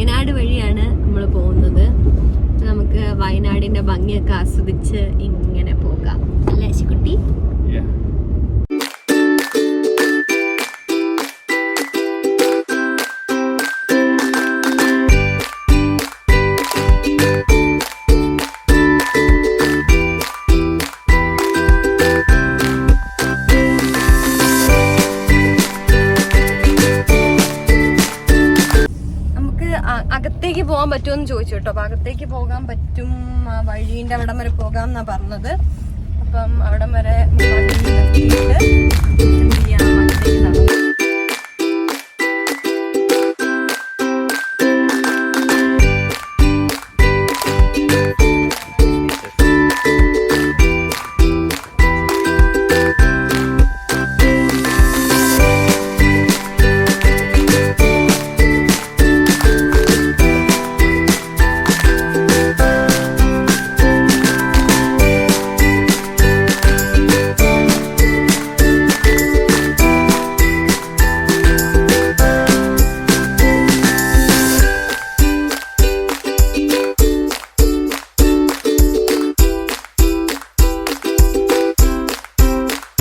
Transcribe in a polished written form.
വയനാട് വഴിയാണ് നമ്മൾ പോകുന്നത്. നമുക്ക് വയനാടിന്റെ ഭംഗിയൊക്കെ ആസ്വദിച്ച് ഇങ്ങനെ പോകാം അല്ലേ ശിക്കുട്ടി? അകത്തേക്ക് പോകാൻ പറ്റുമെന്ന് ചോദിച്ചു കേട്ടോ. അപ്പൊ അകത്തേക്ക് പോകാൻ പറ്റും, ആ വഴീന്റെ അവിടം വരെ പോകാം എന്നാ പറഞ്ഞത്. അപ്പം അവിടം വരെ വഴി നിർത്തിയിട്ട് എന്ത് ചെയ്യാം, അകത്തേക്ക് നടക്കാം.